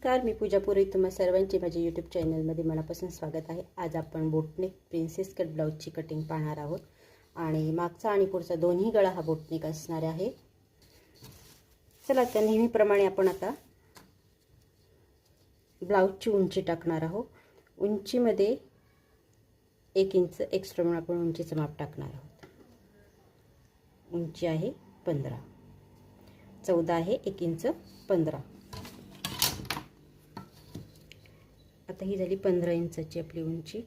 नमस्कार, मी पूजा पुरोहित. तुम्हा सर्वांचे माझ्या यूट्यूब चॅनलमध्ये मनापासून स्वागत आहे. आज आपण बोटनेक प्रिन्सेस कट ब्लाऊजची कटिंग पाहणार आहोत आणि मागचा आणि पुढचा दोन्ही गळा हा बोटनेक असणार आहे. चला तर नेहमीप्रमाणे आपण आता ब्लाऊजची उंची टाकणार आहोत. उंचीमध्ये 1 इंच एक्स्ट्रा म्हणून आपण उंचीचं माप टाकणार आहोत. उंची आहे 15, 14 आहे 1 इंच 15. आता ही झाली 15 इंचाची आपली उंची.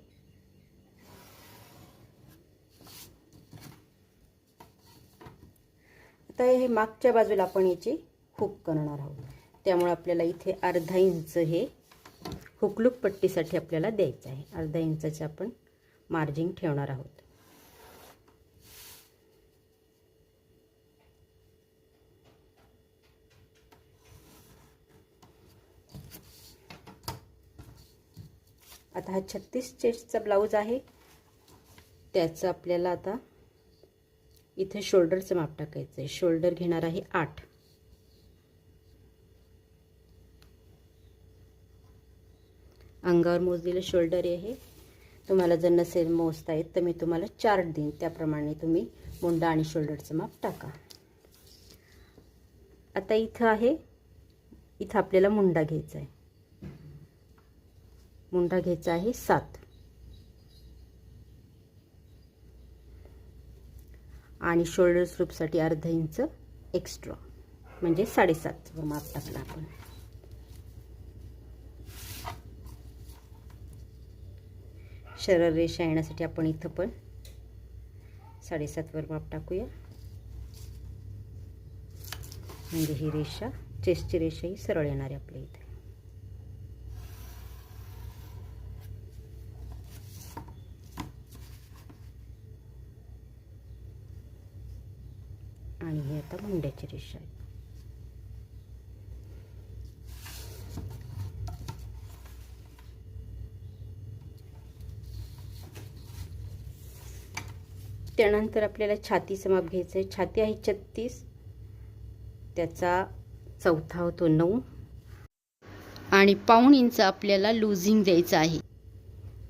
आता हे मागच्या बाजूला आपण याची हुक करणार आहोत, त्यामुळे आपल्याला इथे अर्धा इंच हे हुकलूक पट्टीसाठी आपल्याला द्यायचं आहे. अर्धा इंचाचे आपण मार्जिन ठेवणार आहोत. आता हा 36 चेस्टचा ब्लाऊज आहे, त्याचं आपल्याला आता इथे शोल्डरचं माप टाकायचं आहे. शोल्डर घेणार आहे 8. अंगावर मोजलेलं शोल्डर आहे. तुम्हाला जर नसेल मोजता येत तर मी तुम्हाला चार्ट देईन, त्याप्रमाणे तुम्ही मुंडा आणि शोल्डरचं माप टाका. आता इथं आहे, इथं आपल्याला मुंडा घ्यायचा आहे. मुंडा घ्यायचा आहे 7 आणि शोल्डर स्लूपसाठी अर्धा इंच एक्स्ट्रा म्हणजे 7.5 वर माप टाकलं आपण. सरळ रेषा येण्यासाठी आपण इथं पण 7.5 वर माप टाकूया, म्हणजे ही रेषा चेस्टची रेषा ही सरळ येणार आहे आपल्या इथे. आणि हे आता मुंड्याची रेषा आहे. त्यानंतर आपल्याला छातीचं माप घ्यायचं आहे. छाती आहे 36, त्याचा चौथा होतो 9 आणि पाऊण इंच आपल्याला लूजिंग द्यायचं आहे.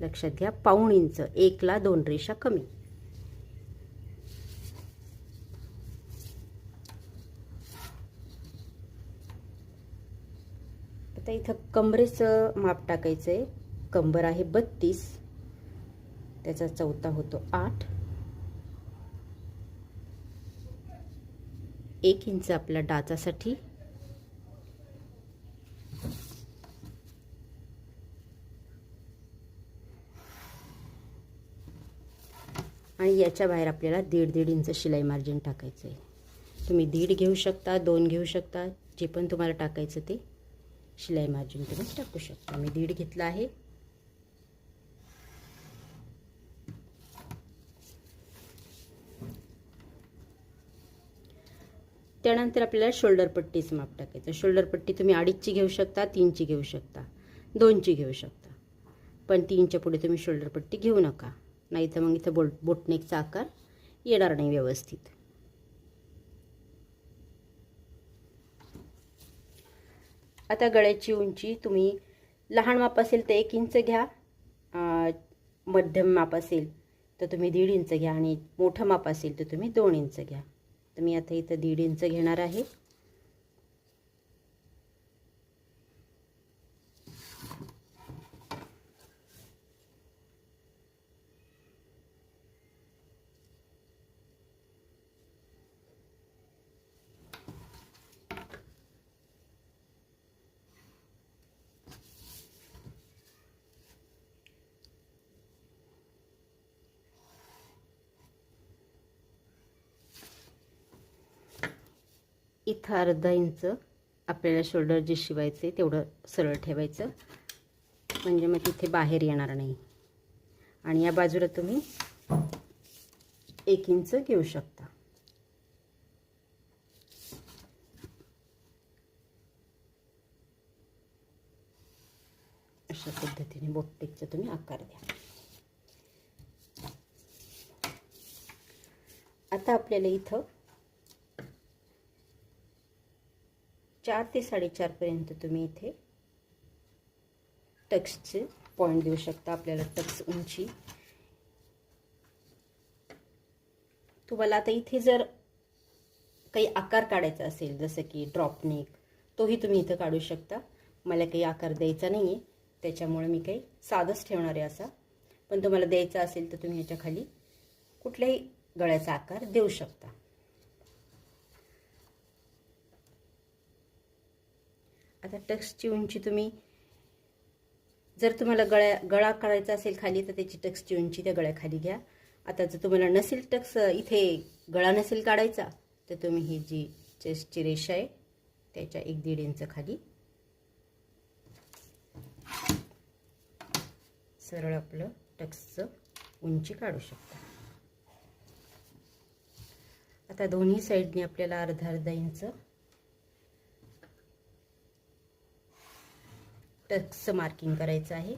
लक्षात घ्या, पाऊण इंच, 1 ला 2 रेषा कमी. आता इथं कमरेचं माप टाकायचं आहे. कंबर आहे 32, त्याचा चौथा होतो 8. 1 इंच आपला डाचासाठी. आणि याच्या बाहेर आपल्याला 1.5 इंच शिलाई मार्जिन टाकायचं आहे. तुम्ही 1.5 घेऊ शकता, 2 घेऊ शकता, जे पण तुम्हाला टाकायचं ते शिलाई मार्जिन तुम्ही टाकू शकता. मी 1.5 घेतला आहे. त्यानंतर आपल्याला शोल्डर पट्टीचं माप टाकायचं. शोल्डर पट्टी तुम्ही 2.5ची घेऊ शकता, 3ची घेऊ शकता, 2ची घेऊ शकता, पण 3च्या पुढे तुम्ही शोल्डर पट्टी घेऊ नका, नाही तर मग इथं बोटनेकचा आकार येणार नाही व्यवस्थित. आता गळ्याची उंची तुम्ही लहान माप असेल तर 1 इंच घ्या, मध्यम माप असेल तर तुम्ही 1.5 इंच घ्या आणि मोठं माप असेल तर तुम्ही 2 इंच घ्या. तर मी आता इथं 1.5 इंच घेणार आहे. इथं अर्धा इंच आपल्याला शोल्डर जे शिवायचे तेवढं सरळ ठेवायचं, म्हणजे मग तिथे बाहेर येणार नाही. आणि या बाजूला तुम्ही 1 इंच घेऊ शकता. अशा पद्धतीने बोटनेकचा तुम्ही आकार द्या. आता आपल्याला इथं 4 ते 4.5 पर्यंत तुम्ही इथे टक्सचे पॉईंट देऊ शकता. आपल्याला टक्स उंची तुम्हाला आता इथे जर काही आकार काढायचा असेल जसं की ड्रॉप नेक, तोही तुम्ही इथं काढू शकता. मला काही आकार द्यायचा नाही आहे त्याच्यामुळे मी काही साधंच ठेवणार आहे असा. पण तुम्हाला द्यायचा असेल तर तुम्ही ह्याच्या खाली कुठल्याही गळ्याचा आकार देऊ शकता. आता टक्सची उंची तुम्ही जर तुम्हाला गळा काढायचा असेल खाली तर त्याची टक्सची उंची त्या गळ्याखाली घ्या. आता जर तुम्हाला नसेल टक्स इथे गळा नसेल काढायचा तर तुम्ही ही जी चेस्टची रेषा आहे त्याच्या 1-1.5 इंच खाली सरळ आपलं टक्सचं उंची काढू शकता. आता दोन्ही साईडने आपल्याला अर्धा इंच टक्सचं मार्किंग करायचं आहे.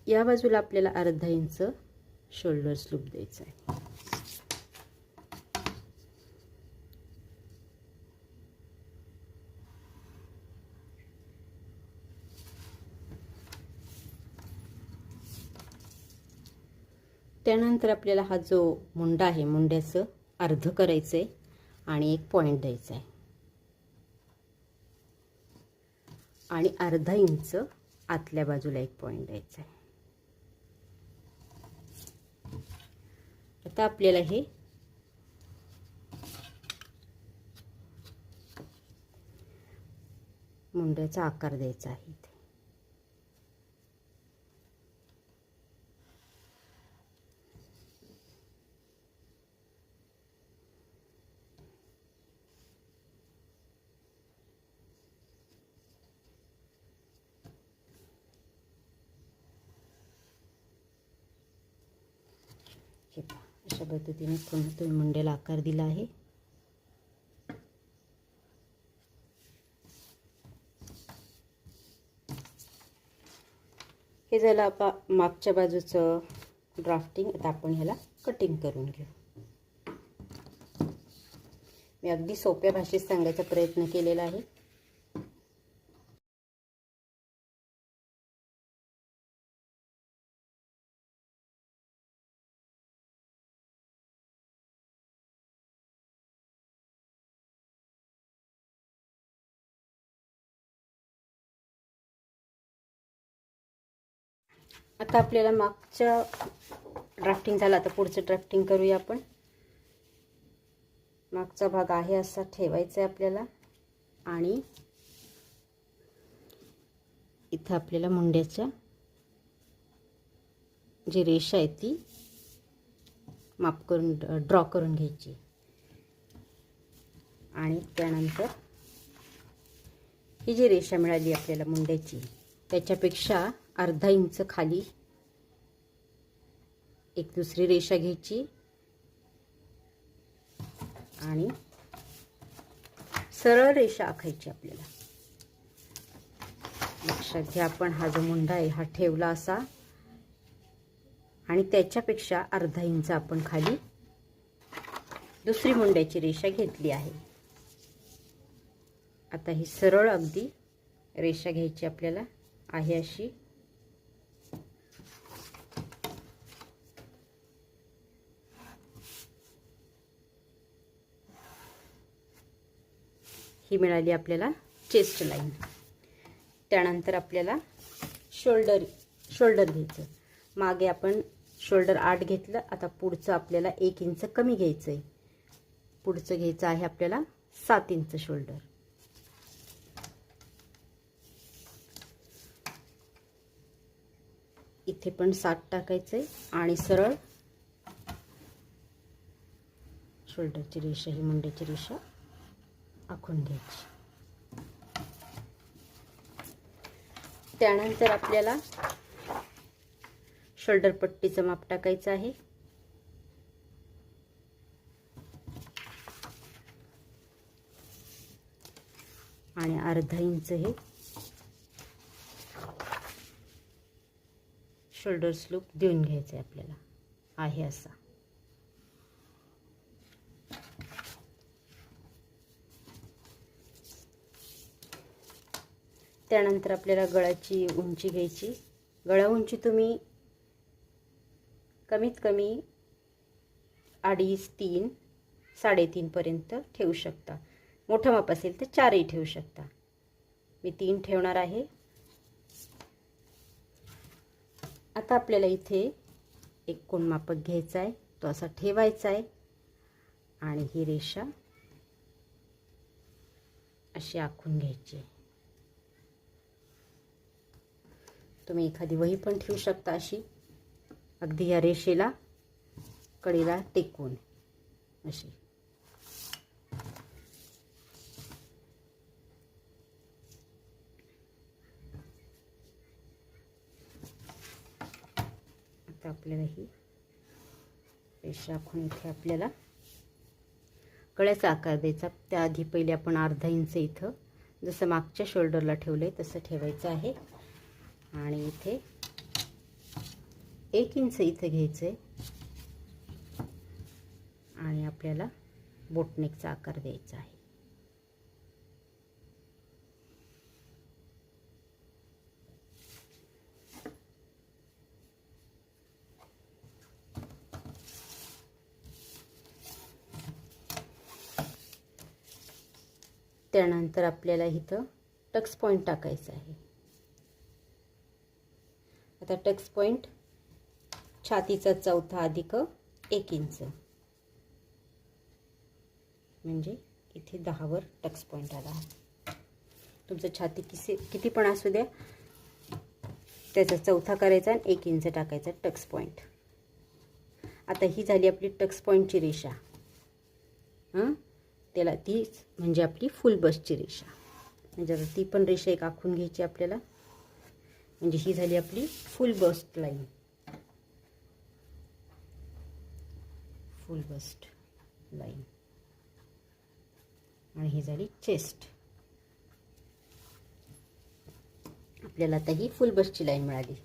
या बाजूला आपल्याला अर्धा इंच शोल्डर स्लूप द्यायचा आहे. त्यानंतर आपल्याला हा जो मुंडा आहे मुंड्याचं अर्ध करायचं आहे आणि एक पॉईंट द्यायचा आहे आणि अर्धा इंच आतल्या बाजूला एक पॉईंट द्यायचा आहे. आता आपल्याला हे मुंड्याचा आकार द्यायचा आहे. इथे अशा पद्धतीने पुन्हा तुम्ही मुंड्याला आकार दिला आहे. हे झालं आपण मागच्या बाजूचं ड्राफ्टिंग. आता आपण ह्याला कटिंग करून घेऊ. मी अगदी सोप्या भाषेत सांगायचा प्रयत्न केलेला आहे. आता आपल्याला मागच्या ड्राफ्टिंग झालं. आता पुढचं ड्राफ्टिंग करूया आपण. मागचा भाग आहे असा ठेवायचा आहे आपल्याला आणि इथं आपल्याला मुंड्याच्या जी रेषा आहे ती माप करून ड्रॉ करून घ्यायची आणि त्यानंतर ही जी रेषा मिळाली आपल्याला मुंड्याची त्याच्यापेक्षा अर्धा इंच खाली एक दुसरी रेषा घ्यायची आणि सरळ रेषा आखायची आपल्याला. लक्षात घ्या, आपण हा जो मुंडा आहे हा ठेवला असा आणि त्याच्यापेक्षा अर्धा इंच आपण खाली दुसरी मुंड्याची रेषा घेतली आहे. आता ही सरळ अगदी रेषा घ्यायची आपल्याला आहे अशी. ही मिळाली आपल्याला चेस्ट लाईन. त्यानंतर आपल्याला शोल्डर घ्यायचं. मागे आपण शोल्डर 8 घेतलं. आता पुढचं आपल्याला 1 इंच कमी घ्यायचं आहे. पुढचं घ्यायचं आहे आपल्याला 7 इंच शोल्डर. इथे पण 7 टाकायचंय आणि सरळ शोल्डरची रेषा ही मुंड्याची रेषा आखून घ्यायची. त्यानंतर आपल्याला शोल्डर पट्टीचं माप टाकायचं आहे. आणि अर्धा इंच हे शोल्डर्स लूप देऊन घ्यायचा आहे आपल्याला, आहे असा. त्यानंतर आपल्याला गळ्याची उंची घ्यायची. गळा उंची तुम्ही कमीत कमी 2.5, 3, 3.5 पर्यंत ठेवू शकता. मोठं माप असेल तर 4ही ठेवू शकता. मी 3 ठेवणार आहे. आता आपल्याला इथे एक कोनमापक घ्यायचा आहे, तो असा ठेवायचा आहे आणि ही रेषा अशी आखून घ्यायची. तुम्ही एखादी वही पण ठेवू शकता अशी, अगदी या रेषेला कडेला टेकवून अशी. आता आपल्याला ही रेषा आखून इथे आपल्याला गळ्याचा आकार द्यायचा. त्याआधी पहिले आपण अर्धा इंच इथं जसं मागच्या शोल्डरला ठेवलंय तसं ठेवायचं आहे आणि इथे 1 इंच इथं घ्यायचंय आणि आपल्याला बोटनेकचा आकार द्यायचा आहे. त्यानंतर आपल्याला इथं टक्स पॉइंट टाकायचा आहे. आता टक्स पॉइंट छातीचा 1/4 अधिक 1 इंच, म्हणजे इथे 10 वर टक्स पॉइंट आला. तुमचं छाती किती पण असू द्या, त्याचा 1/4 करायचा आणि 1 इंच टाकायचा टक्स पॉइंट. आता ही झाली आपली टक्स पॉइंटची रेषा. त्याला तीच म्हणजे आपली फुल बसची रेषा. म्हणजे आता ती पण रेषा एक आखून घ्यायची आपल्याला. म्हणजे ही झाली आपली full bust line, full bust line. आणि ही झाली चेस्ट. आपल्याला आता ही फुल बस्टची लाईन मिळाली.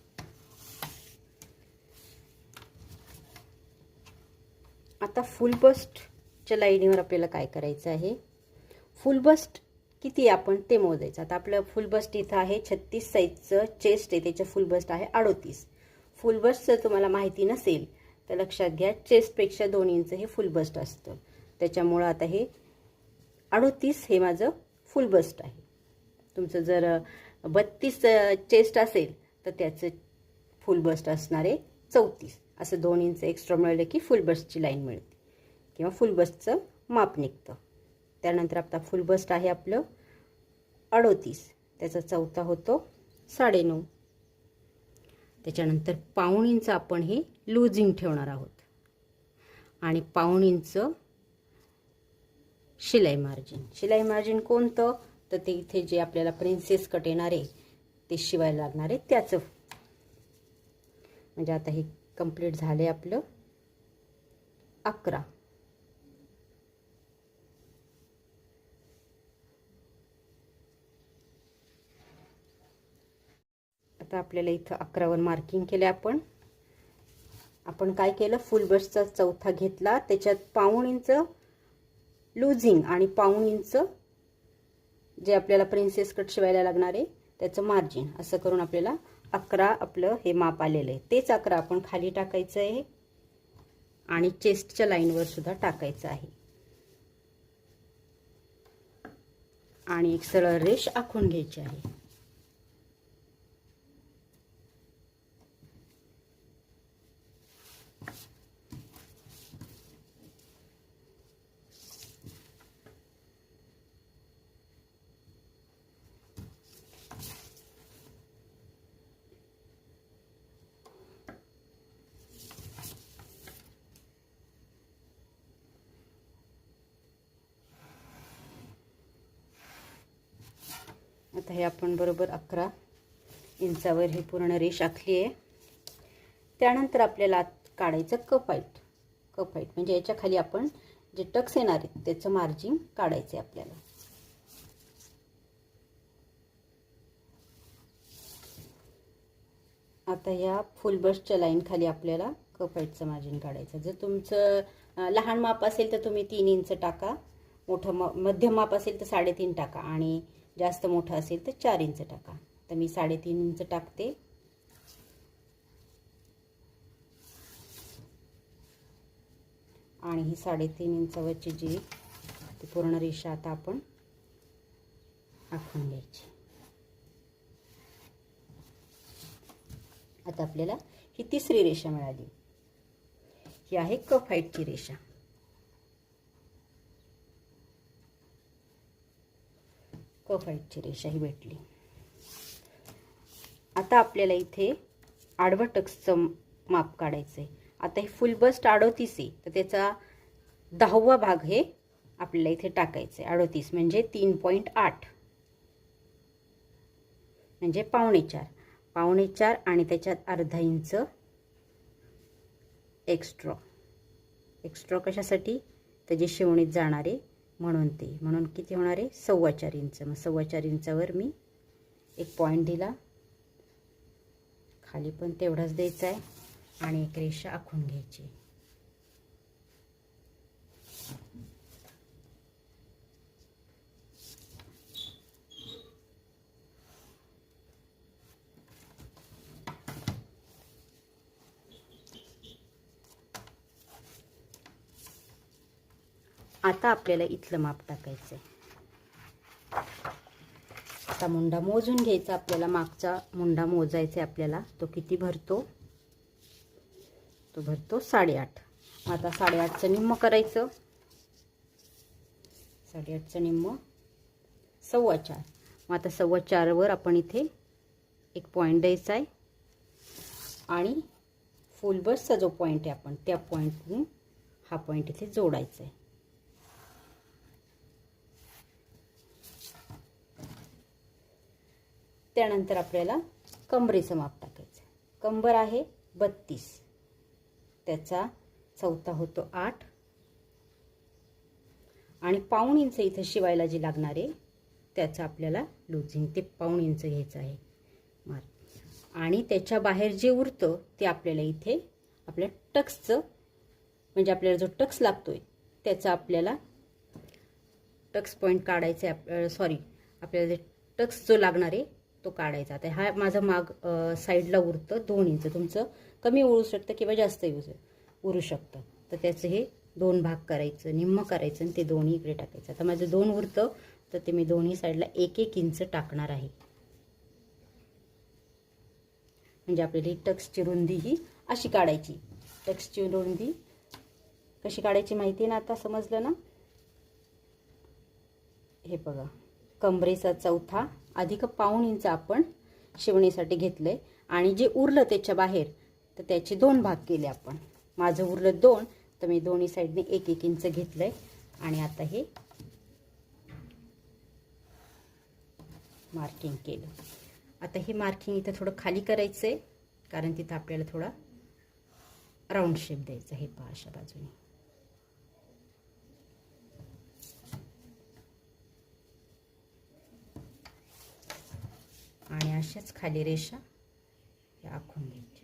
आता फुल बस्टच्या लाईनीवर आपल्याला काय करायचं आहे, फुल बस्ट किती आपण ते मोजायचं. आता आपलं फुल बस्ट इथं आहे 36 साईजचं चेस्ट आहे, त्याचं फुल बस्ट आहे 38. फुल बस्ट जर तुम्हाला माहिती नसेल तर लक्षात घ्या, चेस्टपेक्षा 2 इंच हे फुल बस्ट असतं. त्याच्यामुळं आता हे 38 हे माझं फुल बस्ट आहे. तुमचं जर 32 चेस्ट असेल तर त्याचं फुल बस्ट असणार आहे 34. असं 2 इंच एक्स्ट्रा मिळालं की फुल बस्टची लाईन मिळते किंवा फुल बस्टचं माप निघतं. त्यानंतर आता फुल बस्ट आहे आपलं 38, त्याचा 1/4 होतो 9.5. त्याच्यानंतर 1/4 इंच आपण हे लूजिंग ठेवणार आहोत आणि 1/4 इंच शिलाई मार्जिन. शिलाई मार्जिन कोणतं, तर ते इथे जे आपल्याला प्रिन्सेस कट येणार आहे ते शिवायला लागणार आहे त्याचं. म्हणजे आता हे कंप्लीट झाले आपलं 11. आता आपल्याला इथं 11 वर मार्किंग केले. आपण काय केलं, फुल बस्टचा 1/4 घेतला, त्याच्यात 1/4 इंच लूजिंग आणि 1/4 इंच जे आपल्याला प्रिन्सेस कट शिवायला लागणार आहे त्याचं मार्जिन, असं करून आपल्याला 11 आपलं हे माप आलेलं आहे. तेच 11 आपण खाली टाकायचं आहे आणि चेस्टच्या लाईनवर सुद्धा टाकायचं आहे आणि एक सरळ रेष आखून घ्यायची आहे. आता हे आपण बरोबर 11 इंचावर हे पूर्ण रेष आखली आहे. त्यानंतर आपल्याला काढायचं कप हाईट. कप हाईट म्हणजे याच्या खाली आपण जे टक्स येणार आहेत त्याचं मार्जिन काढायचं आहे आपल्याला. आता ह्या फुल बस्टच्या लाईन खाली आपल्याला कप हाईटचं मार्जिन काढायचं. जर तुमचं लहान माप असेल तर तुम्ही 3 इंच टाका, मध्यम माप असेल तर 3.5 टाका आणि जास्त मोठं असेल तर 4 इंच टाका. तर मी 3.5 इंच टाकते. आणि ही 3.5 इंचावरची जी ती पूर्ण रेषा आता आपण आखून घ्यायची. आता आपल्याला ही तिसरी रेषा मिळाली. ही आहे कप हाईटची रेषा. कप हाईटची रेषा ही भेटली. आता आपल्याला इथे आडवं टक्सचं माप काढायचंय. आता हे फुल बस्ट 38 आहे, तर त्याचा 10वा भाग हे आपल्याला इथे टाकायचंय. 38 म्हणजे 3.8 म्हणजे 4.5 आणि त्याच्यात अर्धा इंच एक्स्ट्रा कशासाठी, त्याची शिवणीत जाणारे म्हणून किती होणार आहे 4.25 इंच. मग 4.25 इंचावर मी एक पॉईंट दिला, खाली पण तेवढाच द्यायचा आहे आणि एक रेषा आखून घ्यायची. आता आपल्याला इथलं माप टाकायचं आहे. आता मुंडा मोजून घ्यायचा आपल्याला. मागचा मुंडा मोजायचा आहे आपल्याला. तो किती भरतो, तो भरतो 8.5. आता 8.5चं निम्म करायचं. 8.5चं निम्म 4.25. मग आता 4.25 वर आपण इथे एक पॉईंट द्यायचा आहे आणि फुल बसचा जो पॉईंट आहे आपण त्या पॉईंटवरून हा पॉईंट इथे जोडायचा आहे. त्यानंतर आपल्याला कंबरेचं माप टाकायचं. कंबर आहे 32, त्याचा चौथा होतो 8 आणि पाऊण इंच इथं शिवायला जी लागणार आहे त्याचं आपल्याला लूजिंग ते पाऊण इंच घ्यायचं आहे मार्क. आणि त्याच्या बाहेर जे उरतं ते आपल्याला इथे आपल्या टक्सचं म्हणजे आपल्याला जो टक्स लागतोय त्याचा आपल्याला टक्स पॉईंट काढायचा आहे. आपल्याला जे टक्स जो लागणार आहे तो काढायचा. आता हा माझा माग साईडला उरतं 2 इंच. तुमचं कमी उरू शकतं किंवा जास्त उरू शकतं. तर त्याचं हे 2 भाग करायचं, निम्म करायचं आणि ते दोन्ही इकडे टाकायचं. आता माझं 2 उरतं तर ते मी दोन्ही साईडला 1-1 इंच टाकणार आहे. म्हणजे आपल्याला ही टक्सची रुंदी ही अशी काढायची. टक्सची रुंदी कशी काढायची माहिती आहे ना, आता समजलं ना. हे बघा, कंबरेचा चौथा अधिक पाऊण इंच आपण शिवणीसाठी घेतलंय आणि जे उरलं त्याच्या बाहेर तर त्याचे 2 भाग केले आपण. माझं उरलं 2 तर मी दोन्ही साईडने 1-1 इंच घेतलंय आणि आता हे मार्किंग केलं. आता हे मार्किंग इथं थोडं खाली करायचंय कारण तिथं आपल्याला थोडा राऊंड शेप द्यायचा. हे पहा अशा बाजूने. आणि अशाच खाली रेषा या आखून घ्यायची.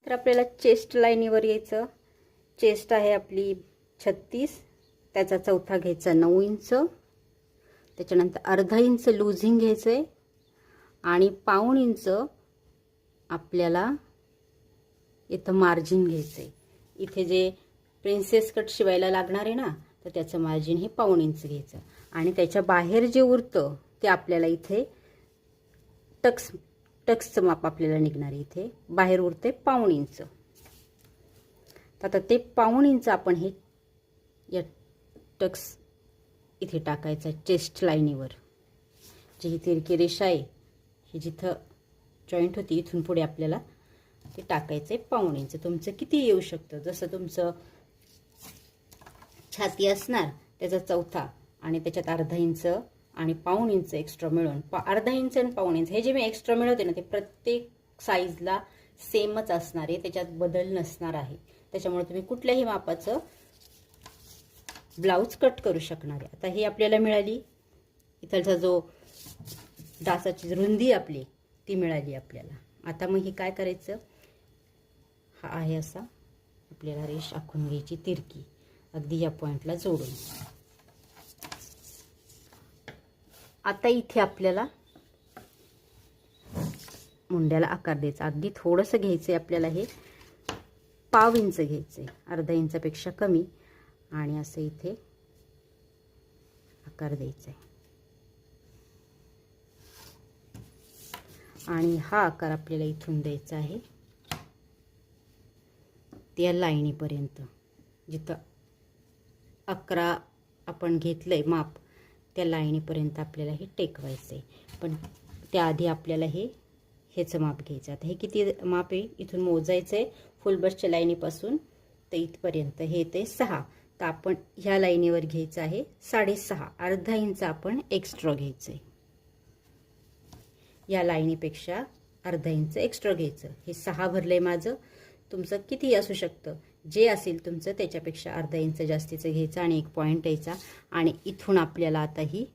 तर आपल्याला चेस्ट लाईनीवर यायचं. चेस्ट आहे आपली 36, त्याचा चौथा घ्यायचा 9 इंच. त्याच्यानंतर अर्धा इंच लूजिंग घ्यायचंय आणि पाऊण इंच आपल्याला इथं मार्जिन घ्यायचंय. इथे जे प्रिन्सेस कट शिवायला लागणार आहे ना तर त्याचं मार्जिन हे पाऊण इंच घ्यायचं आणि त्याच्या बाहेर जे उरतं ते आपल्याला इथे टक्सचं माप आपल्याला निघणार आहे. इथे बाहेर उरते पाऊण इंच. आता ते पाऊण इंच आपण हे या टक्स इथे टाकायचा चेस्ट लाईनीवर. जी ही तिरकी रेषा आहे ही जिथं जॉईंट होती इथून पुढे आपल्याला ते टाकायचं आहे पाऊण इंच. तुमचं किती येऊ शकतं, जसं तुमचं छाती असणार त्याचा चौथा आणि त्याच्यात अर्धा इंच आणि पाऊण इंच एक्स्ट्रा मिळून अर्धा इंच आणि पाऊण इंच हे जे मी एक्स्ट्रा मिळवते ना ते प्रत्येक साईजला सेमच असणार आहे, त्याच्यात बदल नसणार आहे. त्याच्यामुळे तुम्ही कुठल्याही मापाचं ब्लाऊज कट करू शकणार आहे. आता ही आपल्याला मिळाली, इथलचा जो डासाची रुंदी आपली ती मिळाली आपल्याला. आता मग ही काय करायचं, हा आहे असा आपल्याला रेष आखून घ्यायची तिरकी, अगदी या पॉइंटला जोडून. आता इथे आपल्याला मुंड्याला आकार द्यायचा. अगदी थोडंसं घ्यायचं आहे आपल्याला, हे पाव इंच घ्यायचं आहे, अर्धा इंचापेक्षा कमी, आणि असं इथे आकार द्यायचा आहे. आणि हा आकार आपल्याला इथून द्यायचा आहे त्या लाईनीपर्यंत, जिथं 11 आपण घेतलंय माप त्या लाईनीपर्यंत आपल्याला हे टेकवायचं आहे. पण त्याआधी आपल्याला ह्याचं माप घ्यायचं. आता हे किती माप आहे इथून मोजायचं आहे, फुल बसच्या लाईनीपासून तर इथपर्यंत हे ते 6. तर आपण ह्या लाईनीवर घ्यायचं आहे 6.5, अर्धा इंच आपण एक्स्ट्रा घ्यायचं आहे. या लाईनीपेक्षा अर्धा इंच एक्स्ट्रा घ्यायचं. हे 6 भरलंय माझं, तुमचं किती असू शकतं, जे असेल तुमचं त्याच्यापेक्षा अर्धा इंच जास्तीचं घ्यायचं आणि एक पॉईंट यायचा. आणि इथून आपल्याला आता ही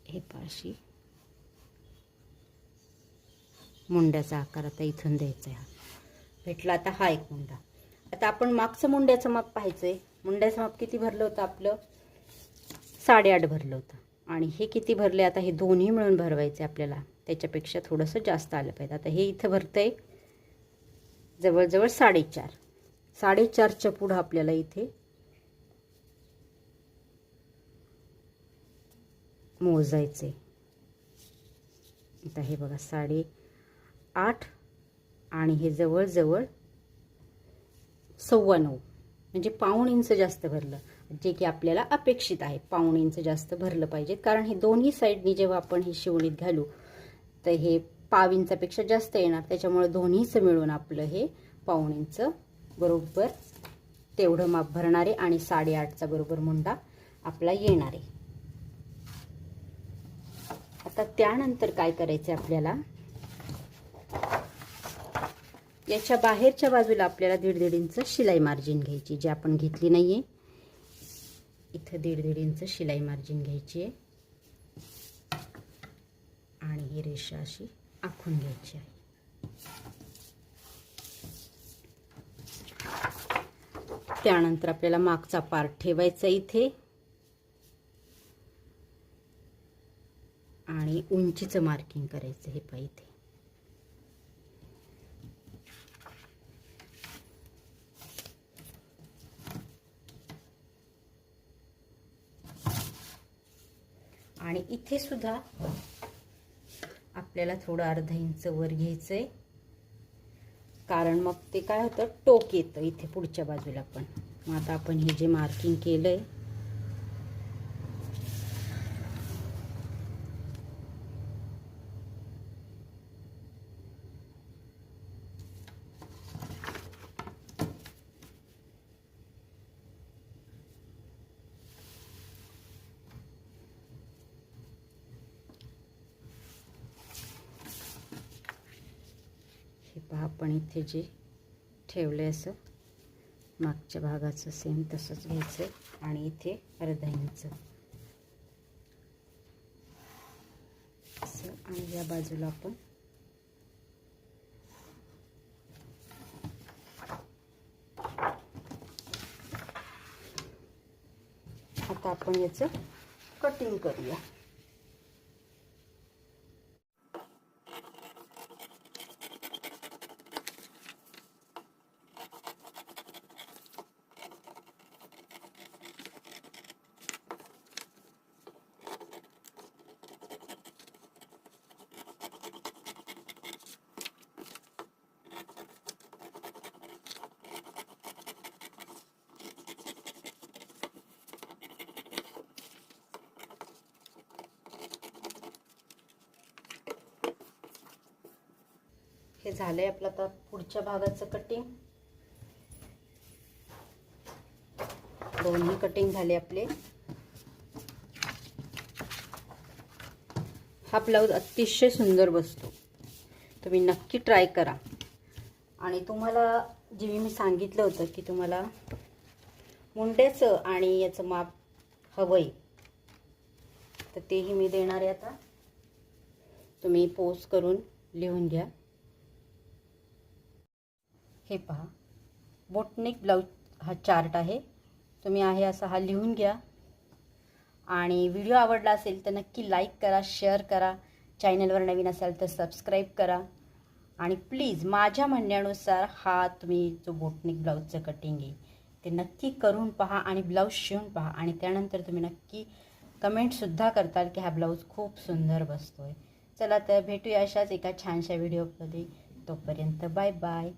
हे पाशी मुंड्याचा आकार आता इथून द्यायचा आहे. भेटला आता हा एक मुंडा. आता आपण मागचं मुंड्याचं माप पाहायचंय. मुंड्याचं माप किती भरलं होतं आपलं, 8.5 भरलं होतं. आणि हे किती भरले, आता हे दोन्ही मिळून भरवायचे आपल्याला, त्याच्यापेक्षा थोडंसं जास्त आलं पाहिजे. आता हे इथं भरतंय जवळजवळ 4.5. 4.5च्या पुढं आपल्याला इथे मोजायचे. आता हे बघा 8.5 आणि हे जवळजवळ 9.25, म्हणजे पाऊण इंच जास्त भरलं, जे की आपल्याला अपेक्षित आहे. पाऊण इंच जास्त भरलं पाहिजे, कारण हे दोन्ही साईडनी जेव्हा आपण हे शिवणीत घालू तर हे पाव इंचापेक्षा जास्त येणार. त्याच्यामुळे दोन्हीच मिळून आपलं हे पाऊण इंच बरोबर तेवढं माप भरणार आहे आणि 8.5चा बरोबर मुंडा आपला येणार आहे. आता त्यानंतर काय करायचं आपल्याला, याच्या बाहेरच्या बाजूला आपल्याला 1.5 इंच शिलाई मार्जिन घ्यायची, जी आपण घेतली नाहीये. इथं 1.5 इंच शिलाई मार्जिन घ्यायची आहे आणि ही रेषा अशी आखून घ्यायची आहे. त्यानंतर आपल्याला मागचा पार्ट ठेवायचा इथे आणि उंचीचं मार्किंग करायचं. हे पहा इथे आणि इथे सुद्धा आपल्याला थोडं अर्धा इंच वर घ्यायचंय, कारण मग ते काय होतं, टोक येतं इथे पुढच्या बाजूला पण. मग आता आपण हे जे मार्किंग केलंय आपण इथे जे ठेवलंय असं मागच्या भागाचं सेम तसंच घ्यायचं आणि इथे अर्धा इंच असं, आणि या बाजूला आपण आता आपण याचं कटिंग करूया. हे झालंय आपलं आता पुढच्या भागाचं कटिंग. दोन्ही कटिंग झाले आपले. हा ब्लाऊज अतिशय सुंदर बसतो. तुम्ही नक्की ट्राय करा. आणि तुम्हाला जे मी सांगितलं होतं की तुम्हाला मुंड्याचं आणि याचं माप हवं आहे, तर तेही मी देणार आहे. आता तुम्ही पोस्ट करून लिहून घ्या. हे पहा, बोटनेक ब्लाऊज हा चार्ट आहे. तुम्ही आहे असा हा लिहून घ्या. आणि व्हिडिओ आवडला असेल तर नक्की लाईक करा, शेअर करा. चॅनलवर नवीन असाल तर सबस्क्राईब करा. आणि प्लीज माझ्या म्हणण्यानुसार हा तुम्ही जो बोटनेक ब्लाऊजचं कटिंग आहे ते नक्की करून पहा आणि ब्लाऊज शिवून पहा. आणि त्यानंतर तुम्ही नक्की कमेंटसुद्धा करताल की हा ब्लाऊज खूप सुंदर बसतोय. चला तर भेटूया अशाच एका छानशा व्हिडिओमध्ये. तोपर्यंत बाय बाय.